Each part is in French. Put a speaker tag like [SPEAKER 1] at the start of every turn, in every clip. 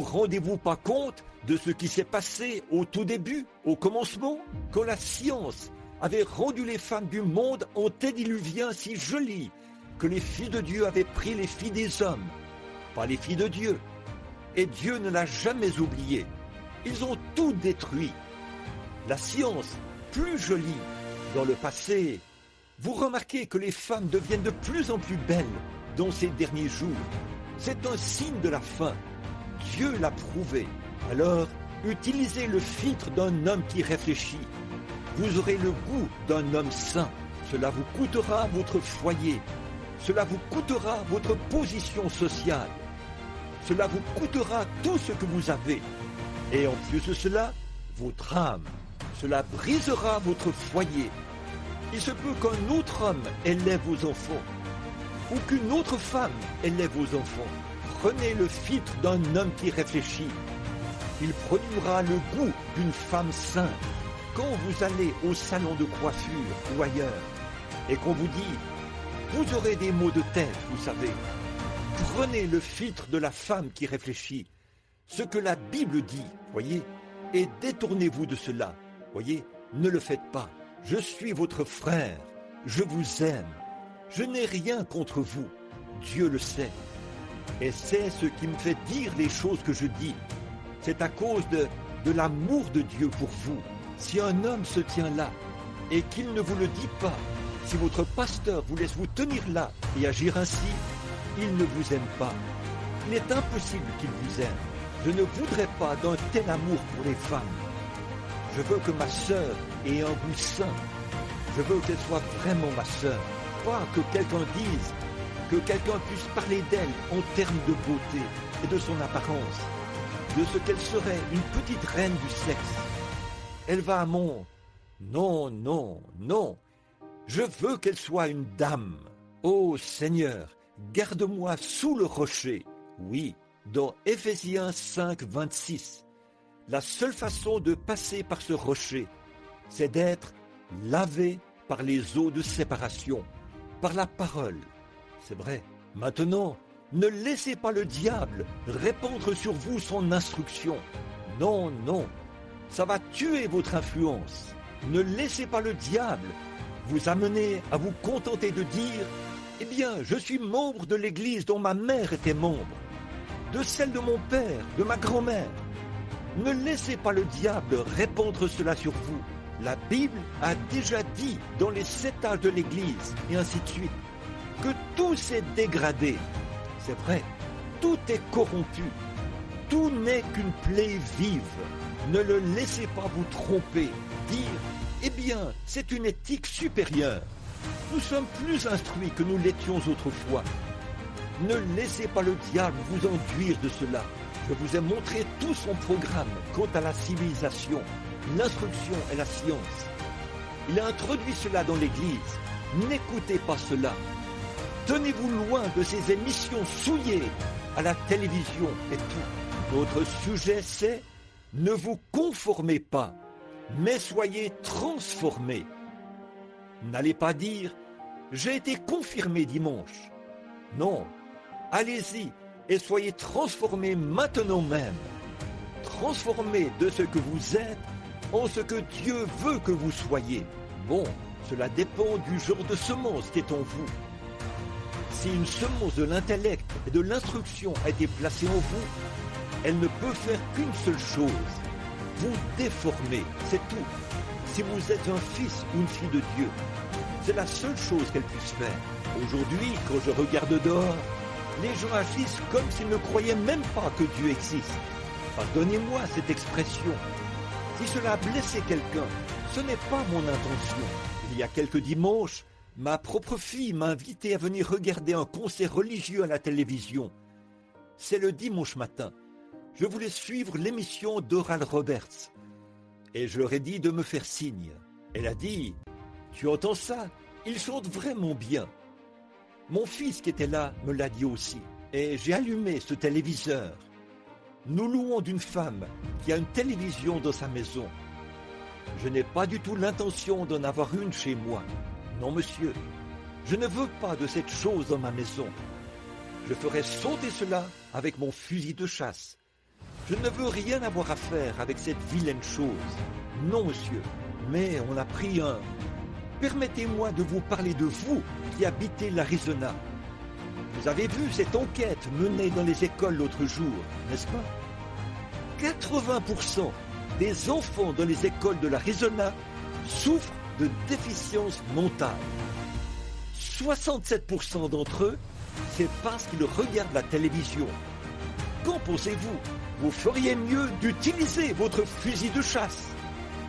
[SPEAKER 1] Rendez-vous pas compte de ce qui s'est passé au tout début, au commencement, quand la science avait rendu les femmes du monde antédiluviens si jolies que les filles de Dieu avaient pris les filles des hommes, pas les filles de Dieu. Et Dieu ne l'a jamais oublié. Ils ont tout détruit. La science, plus jolie dans le passé. Vous remarquez que les femmes deviennent de plus en plus belles dans ces derniers jours. C'est un signe de la fin. Dieu l'a prouvé. Alors, utilisez le filtre d'un homme qui réfléchit. Vous aurez le goût d'un homme saint. Cela vous coûtera votre foyer. Cela vous coûtera votre position sociale. Cela vous coûtera tout ce que vous avez. Et en plus de cela, votre âme. Cela brisera votre foyer. Il se peut qu'un autre homme élève vos enfants. Ou qu'une autre femme élève vos enfants. Prenez le filtre d'un homme qui réfléchit. Il produira le goût d'une femme sainte. Quand vous allez au salon de coiffure ou ailleurs, et qu'on vous dit « Vous aurez des maux de tête, vous savez », prenez le filtre de la femme qui réfléchit. Ce que la Bible dit, voyez, et détournez-vous de cela. Voyez, ne le faites pas. Je suis votre frère. Je vous aime. Je n'ai rien contre vous. Dieu le sait. Et c'est ce qui me fait dire les choses que je dis. C'est à cause de l'amour de Dieu pour vous. Si un homme se tient là et qu'il ne vous le dit pas, si votre pasteur vous laisse vous tenir là et agir ainsi, il ne vous aime pas. Il est impossible qu'il vous aime. Je ne voudrais pas d'un tel amour pour les femmes. Je veux que ma sœur ait un goût sain. Je veux qu'elle soit vraiment ma sœur. Pas que quelqu'un dise, que quelqu'un puisse parler d'elle en termes de beauté et de son apparence, de ce qu'elle serait une petite reine du sexe. Elle va à mon... Non, non, non. Je veux qu'elle soit une dame. Ô Seigneur, garde-moi sous le rocher. Oui, dans Éphésiens 5, 26. La seule façon de passer par ce rocher, c'est d'être lavé par les eaux de séparation, par la parole. C'est vrai. Maintenant, ne laissez pas le diable répandre sur vous son instruction. Non, non. Ça va tuer votre influence. Ne laissez pas le diable vous amener à vous contenter de dire « Eh bien, je suis membre de l'église dont ma mère était membre, de celle de mon père, de ma grand-mère. » Ne laissez pas le diable répandre cela sur vous. La Bible a déjà dit dans les 7 âges de l'église, et ainsi de suite, que tout s'est dégradé. C'est vrai, tout est corrompu. Tout n'est qu'une plaie vive. Ne le laissez pas vous tromper, dire « Eh bien, c'est une éthique supérieure. Nous sommes plus instruits que nous l'étions autrefois. » Ne laissez pas le diable vous enduire de cela. Je vous ai montré tout son programme quant à la civilisation, l'instruction et la science. Il a introduit cela dans l'Église. N'écoutez pas cela. Tenez-vous loin de ces émissions souillées à la télévision et tout. Notre sujet c'est « Ne vous conformez pas, mais soyez transformés ». N'allez pas dire « J'ai été confirmé dimanche ». Non, allez-y et soyez transformés maintenant même. Transformés de ce que vous êtes en ce que Dieu veut que vous soyez. Bon, cela dépend du genre de semence qui est en vous. Si une semence de l'intellect et de l'instruction a été placée en vous, elle ne peut faire qu'une seule chose, vous déformer, c'est tout. Si vous êtes un fils ou une fille de Dieu, c'est la seule chose qu'elle puisse faire. Aujourd'hui, quand je regarde dehors, les gens agissent comme s'ils ne croyaient même pas que Dieu existe. Pardonnez-moi cette expression. Si cela a blessé quelqu'un, ce n'est pas mon intention. Il y a quelques dimanches, ma propre fille m'a invité à venir regarder un concert religieux à la télévision. C'est le dimanche matin. Je voulais suivre l'émission d'Oral Roberts. Et je leur ai dit de me faire signe. Elle a dit « Tu entends ça? Il chante vraiment bien. » Mon fils qui était là me l'a dit aussi. Et j'ai allumé ce téléviseur. Nous louons d'une femme qui a une télévision dans sa maison. Je n'ai pas du tout l'intention d'en avoir une chez moi. Non, monsieur. Je ne veux pas de cette chose dans ma maison. Je ferai sauter cela avec mon fusil de chasse. Je ne veux rien avoir à faire avec cette vilaine chose. Non, monsieur, mais on a pris un... Permettez-moi de vous parler de vous qui habitez l'Arizona. Vous avez vu cette enquête menée dans les écoles l'autre jour, n'est-ce pas? 80% des enfants dans les écoles de l'Arizona souffrent de déficience mentale. 67% d'entre eux, c'est parce qu'ils regardent la télévision. Qu'en pensez-vous? Vous feriez mieux d'utiliser votre fusil de chasse.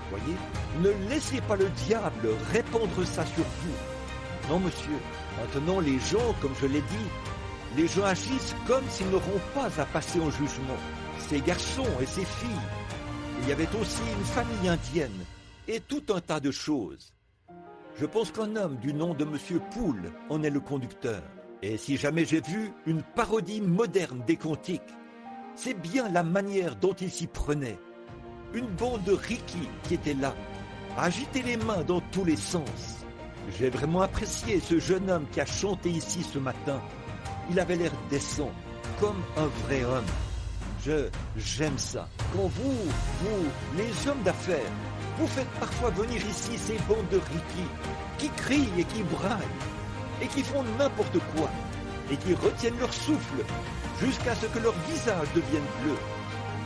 [SPEAKER 1] Voyez, ne laissez pas le diable répandre ça sur vous. Non, monsieur, maintenant les gens, comme je l'ai dit, les gens agissent comme s'ils n'auront pas à passer en jugement. Ces garçons et ces filles. Il y avait aussi une famille indienne et tout un tas de choses. Je pense qu'un homme du nom de monsieur Poole en est le conducteur. Et si jamais j'ai vu une parodie moderne des Cantiques, c'est bien la manière dont il s'y prenait. Une bande de Ricky qui était là, à agiter les mains dans tous les sens. J'ai vraiment apprécié ce jeune homme qui a chanté ici ce matin. Il avait l'air décent, comme un vrai homme. J'aime ça. Quand vous, les hommes d'affaires, vous faites parfois venir ici ces bandes de Ricky qui crient et qui braillent et qui font n'importe quoi et qui retiennent leur souffle jusqu'à ce que leur visage devienne bleu.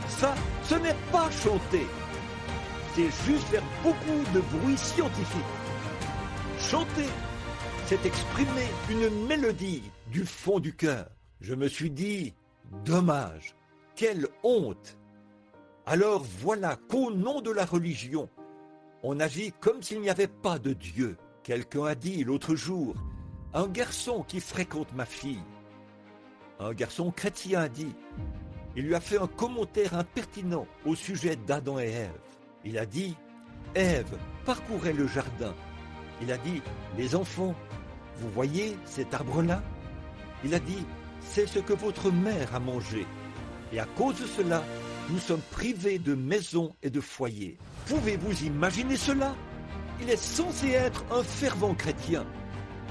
[SPEAKER 1] Ça, ce n'est pas chanter. C'est juste faire beaucoup de bruit scientifique. Chanter, c'est exprimer une mélodie du fond du cœur. Je me suis dit, dommage, quelle honte. Alors voilà qu'au nom de la religion, on agit comme s'il n'y avait pas de Dieu. Quelqu'un a dit l'autre jour, un garçon qui fréquente ma fille, un garçon chrétien a dit, il lui a fait un commentaire impertinent au sujet d'Adam et Ève. Il a dit, Ève parcourait le jardin. Il a dit, les enfants, vous voyez cet arbre-là? Il a dit, c'est ce que votre mère a mangé. Et à cause de cela, nous sommes privés de maison et de foyer. Pouvez-vous imaginer cela? Il est censé être un fervent chrétien.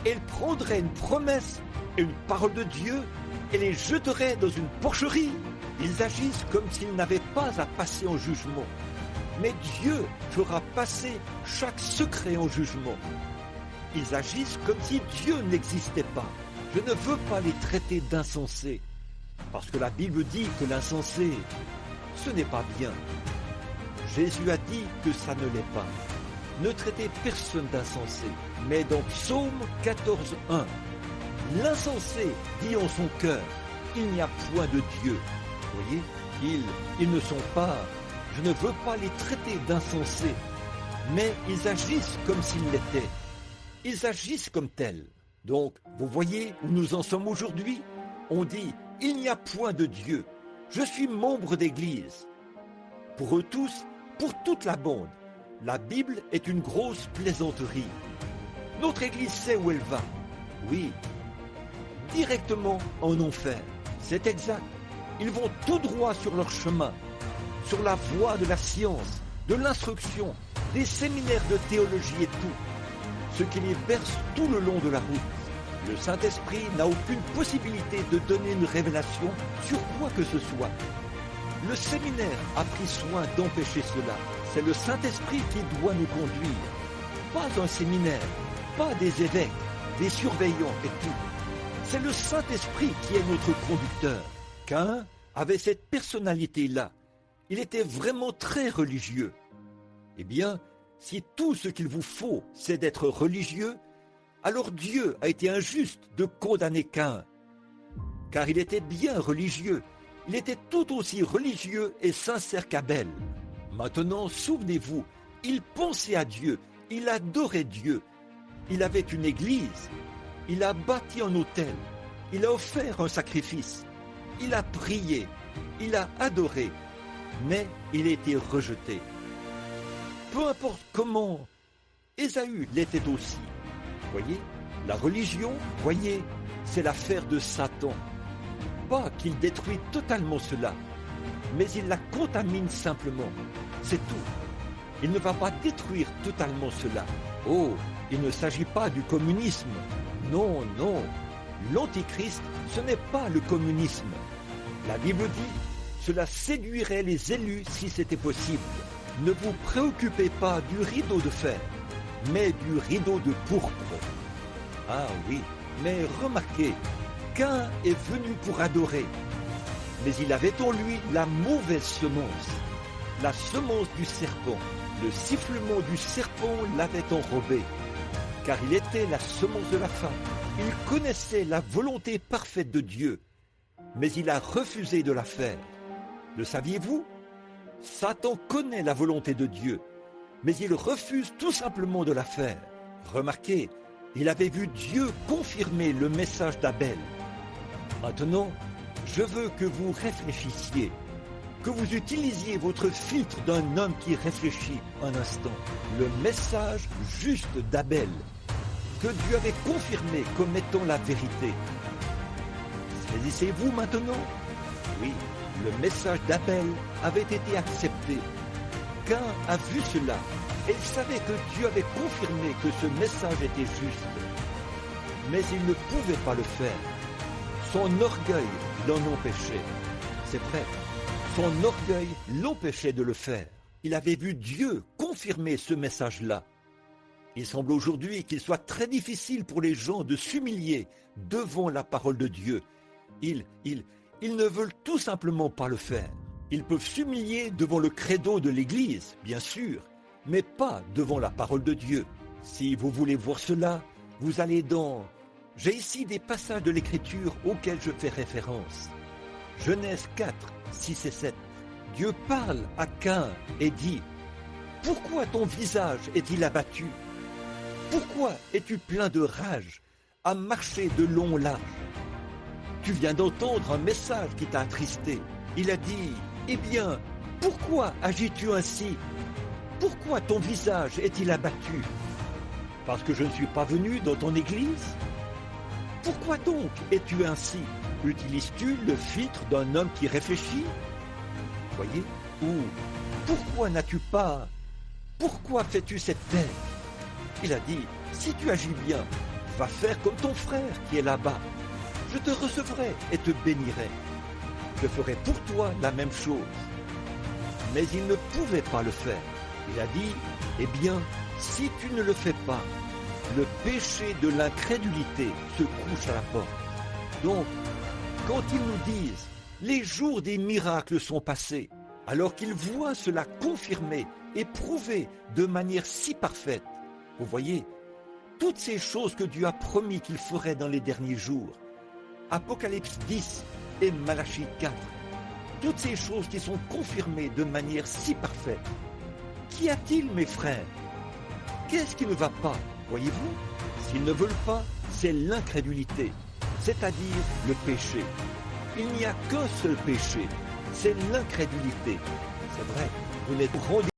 [SPEAKER 1] Il prendrait une promesse et une parole de Dieu et les jeterait dans une porcherie. Ils agissent comme s'ils n'avaient pas à passer en jugement. Mais Dieu fera passer chaque secret en jugement. Ils agissent comme si Dieu n'existait pas. Je ne veux pas les traiter d'insensés, parce que la Bible dit que l'insensé, ce n'est pas bien. Jésus a dit que ça ne l'est pas. Ne traitez personne d'insensé. Mais dans Psaume 14:1, l'insensé dit en son cœur, il n'y a point de Dieu. Vous voyez, ils ne sont pas, je ne veux pas les traiter d'insensés, mais ils agissent comme s'ils l'étaient. Ils agissent comme tels. Donc, vous voyez où nous en sommes aujourd'hui? On dit, il n'y a point de Dieu. Je suis membre d'église. Pour eux tous, pour toute la bande, la Bible est une grosse plaisanterie. Notre église sait où elle va. Oui, directement en enfer. C'est exact. Ils vont tout droit sur leur chemin, sur la voie de la science, de l'instruction, des séminaires de théologie et tout, ce qui les berce tout le long de la route. Le Saint-Esprit n'a aucune possibilité de donner une révélation sur quoi que ce soit. Le séminaire a pris soin d'empêcher cela. C'est le Saint-Esprit qui doit nous conduire. Pas un séminaire, pas des évêques, des surveillants et tout. C'est le Saint-Esprit qui est notre conducteur. Caïn avait cette personnalité-là. Il était vraiment très religieux. Eh bien, si tout ce qu'il vous faut, c'est d'être religieux, alors Dieu a été injuste de condamner Caïn. Car il était bien religieux. Il était tout aussi religieux et sincère qu'Abel. Maintenant, souvenez-vous, il pensait à Dieu, il adorait Dieu. Il avait une église, il a bâti un autel, il a offert un sacrifice, il a prié, il a adoré, mais il a été rejeté. Peu importe comment, Ésaü l'était aussi. Voyez, la religion, voyez, c'est l'affaire de Satan. Pas qu'il détruit totalement cela, mais il la contamine simplement. C'est tout. Il ne va pas détruire totalement cela. Oh, il ne s'agit pas du communisme. Non, non. L'antichrist, ce n'est pas le communisme. La Bible dit, Cela séduirait les élus si c'était possible. Ne vous préoccupez pas du rideau de fer, mais du rideau de pourpre. Ah oui, mais remarquez, Caïn est venu pour adorer, mais il avait en lui la mauvaise semence, la semence du serpent. Le sifflement du serpent l'avait enrobé, car il était la semence de la femme. Il connaissait la volonté parfaite de Dieu, mais il a refusé de la faire. Le saviez-vous? Satan connaît la volonté de Dieu, mais il refuse tout simplement de la faire. Remarquez, il avait vu Dieu confirmer le message d'Abel. Maintenant, je veux que vous réfléchissiez, que vous utilisiez votre filtre d'un homme qui réfléchit un instant. Le message juste d'Abel, que Dieu avait confirmé comme étant la vérité. Saisissez-vous maintenant? Oui, le message d'Abel avait été accepté. Caïn a vu cela et il savait que Dieu avait confirmé que ce message était juste. Mais il ne pouvait pas le faire. Son orgueil l'en empêchait. C'est vrai, son orgueil l'empêchait de le faire. Il avait vu Dieu confirmer ce message-là. Il semble aujourd'hui qu'il soit très difficile pour les gens de s'humilier devant la parole de Dieu. Ils ne veulent tout simplement pas le faire. Ils peuvent s'humilier devant le credo de l'Église, bien sûr, mais pas devant la parole de Dieu. Si vous voulez voir cela, vous allez dans... J'ai ici des passages de l'Écriture auxquels je fais référence. Genèse 4, 6 et 7. Dieu parle à Caïn et dit « Pourquoi ton visage est-il abattu? Pourquoi es-tu plein de rage à marcher de long large? Tu viens d'entendre un message qui t'a attristé. Il a dit « Eh bien, pourquoi agis-tu ainsi? Pourquoi ton visage est-il abattu? Parce que je ne suis pas venu dans ton église? Pourquoi donc es-tu ainsi? Utilises-tu le filtre d'un homme qui réfléchit? Voyez? Ou pourquoi n'as-tu pas? Pourquoi fais-tu cette tête? Il a dit, si tu agis bien, va faire comme ton frère qui est là-bas. Je te recevrai et te bénirai. Je ferai pour toi la même chose. Mais il ne pouvait pas le faire. Il a dit, eh bien, si tu ne le fais pas, le péché de l'incrédulité se couche à la porte. Donc, quand ils nous disent, les jours des miracles sont passés, alors qu'ils voient cela confirmé et prouvé de manière si parfaite, vous voyez, toutes ces choses que Dieu a promis qu'il ferait dans les derniers jours, Apocalypse 10 et Malachie 4, toutes ces choses qui sont confirmées de manière si parfaite, qu'y a-t-il, mes frères? Qu'est-ce qui ne va pas, voyez-vous? S'ils ne veulent pas, c'est l'incrédulité, c'est-à-dire le péché. Il n'y a qu'un seul péché, c'est l'incrédulité. C'est vrai, vous n'êtes rendez